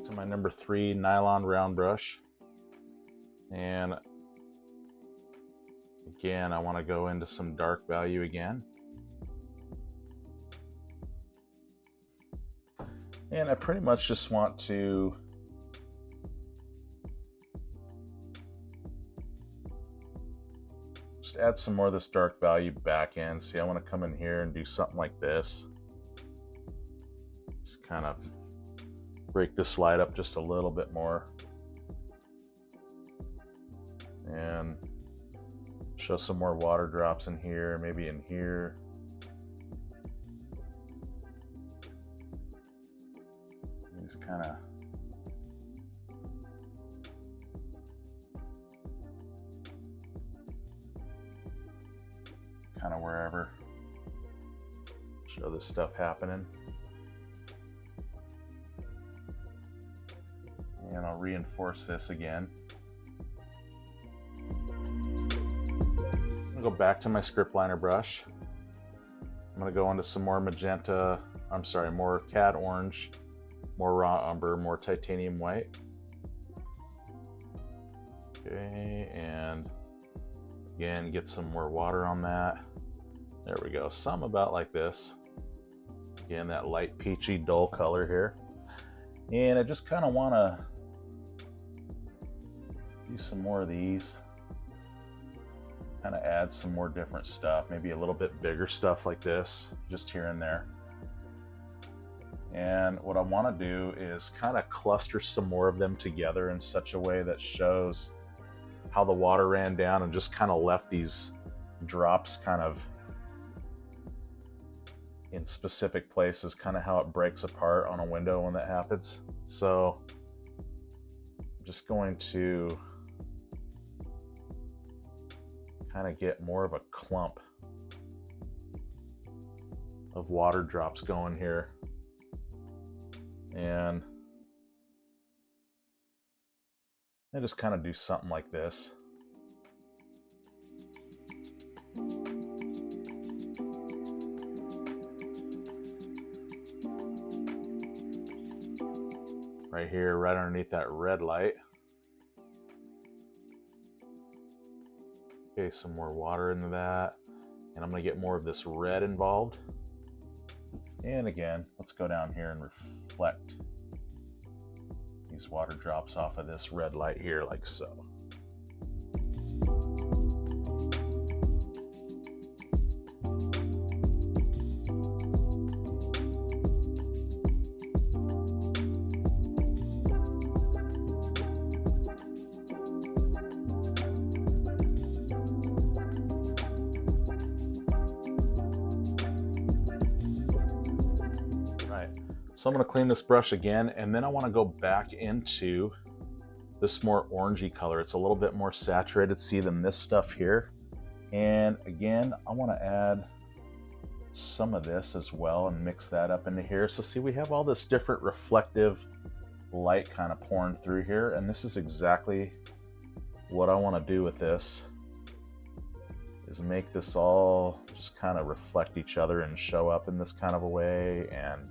to my number 3 nylon round brush. And again, I want to go into some dark value again. And I pretty much just want to just add some more of this dark value back in. See, I want to come in here and do something like this. Just kind of break this light up just a little bit more. And show some more water drops in here, maybe in here. Just kind of wherever. Show this stuff happening. And I'll reinforce this again. I'm gonna go back to my script liner brush. I'm gonna go into some more magenta, more Cad Orange, more raw umber, more titanium white. Okay, and again, get some more water on that. There we go, some about like this. Again, that light peachy dull color here. And I just kind of want to do some more of these. Kind of add some more different stuff, maybe a little bit bigger stuff like this, just here and there. And what I want to do is kind of cluster some more of them together in such a way that shows how the water ran down and just kind of left these drops kind of in specific places, kind of how it breaks apart on a window when that happens. So I'm just going to kind of get more of a clump of water drops going here. And I just kind of do something like this. Right here, right underneath that red light. Okay, some more water into that. And I'm gonna get more of this red involved. And again, let's go down here and reflect these water drops off of this red light here, like so. So I'm going to clean this brush again, and then I want to go back into this more orangey color. It's a little bit more saturated, see, than this stuff here. And again, I want to add some of this as well and mix that up into here. So see, we have all this different reflective light kind of pouring through here, and this is exactly what I want to do with this, is make this all just kind of reflect each other and show up in this kind of a way, and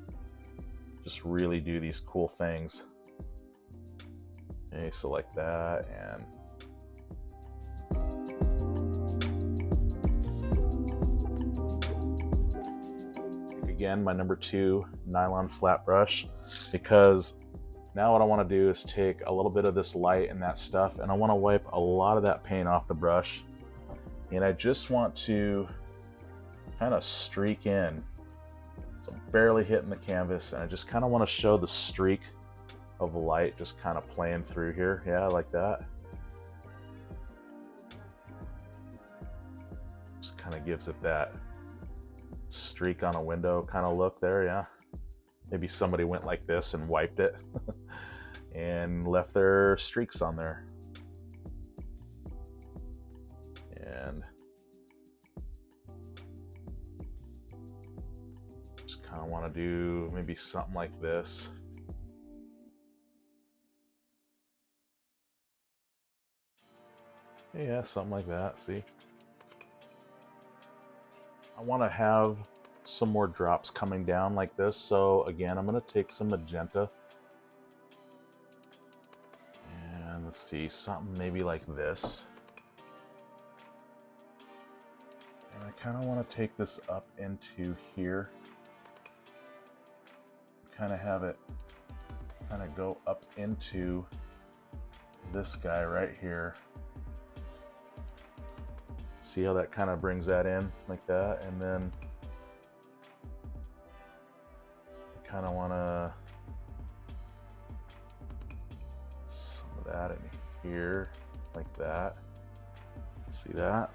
just really do these cool things. Okay, so like that, and again, my number 2 nylon flat brush, because now what I want to do is take a little bit of this light and that stuff, and I want to wipe a lot of that paint off the brush. And I just want to kind of streak in. So I'm barely hitting the canvas, and I just kind of want to show the streak of light just kind of playing through here. Yeah, like that. Just kind of gives it that streak on a window kind of look there, yeah. Maybe somebody went like this and wiped it and left their streaks on there. And just kind of want to do maybe something like this. Yeah, something like that, see? I want to have some more drops coming down like this, so again, I'm going to take some magenta. And let's see, something maybe like this. And I kind of want to take this up into here. Kind of have it kind of go up into this guy right here. See how that kind of brings that in like that, and then I kind of want to some of that in here like that. See that?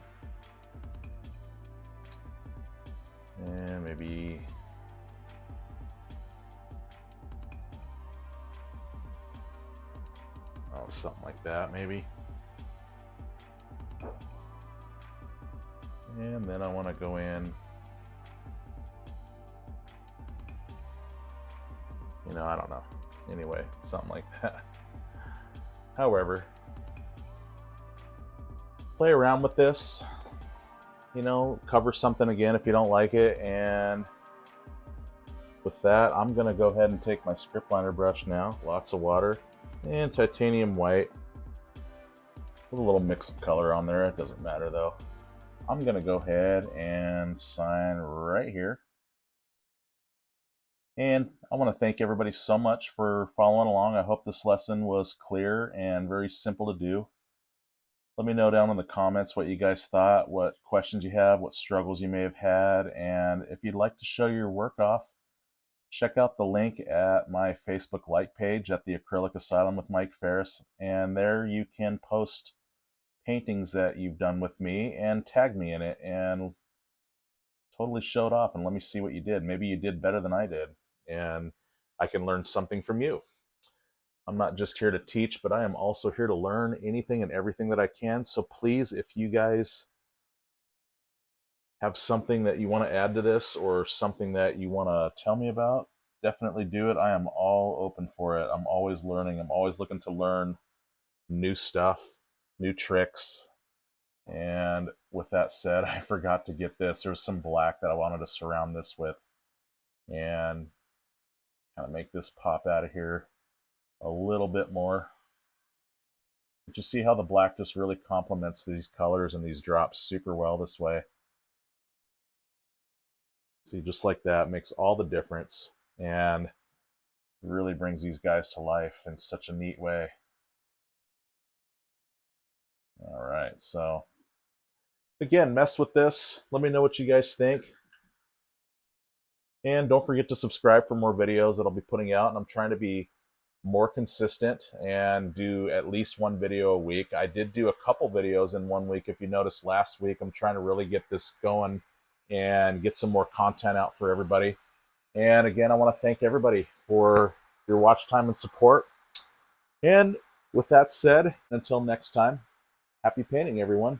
And maybe something like that maybe. And then I want to go in, you know, I don't know. Anyway, something like that. However, play around with this, you know, cover something again if you don't like it. And with that, I'm going to go ahead and take my script liner brush now, lots of water, and titanium white with a little mix of color on there. It doesn't matter though. I'm going to go ahead and sign right here. And I want to thank everybody so much for following along. I hope this lesson was clear and very simple to do. Let me know down in the comments what you guys thought, what questions you have, what struggles you may have had. And if you'd like to show your work off, check out the link at my Facebook like page at the Acrylic Asylum with Mike Ferris. And there you can post paintings that you've done with me and tag me in it and totally show it off and let me see what you did. Maybe you did better than I did and I can learn something from you. I'm not just here to teach, but I am also here to learn anything and everything that I can. So please, if you guys have something that you want to add to this or something that you want to tell me about, definitely do it. I am all open for it. I'm always learning. I'm always looking to learn new stuff, new tricks. And with that said, I forgot to get this. There's some black that I wanted to surround this with and kind of make this pop out of here a little bit more. But you see how the black just really complements these colors and these drops super well this way. See, just like that makes all the difference and really brings these guys to life in such a neat way. All right, so again, mess with this. Let me know what you guys think. And don't forget to subscribe for more videos that I'll be putting out. And I'm trying to be more consistent and do at least one video a week. I did do a couple videos in 1 week. If you noticed last week, I'm trying to really get this going and get some more content out for everybody. And again, I want to thank everybody for your watch time and support. And with that said, until next time, happy painting, everyone.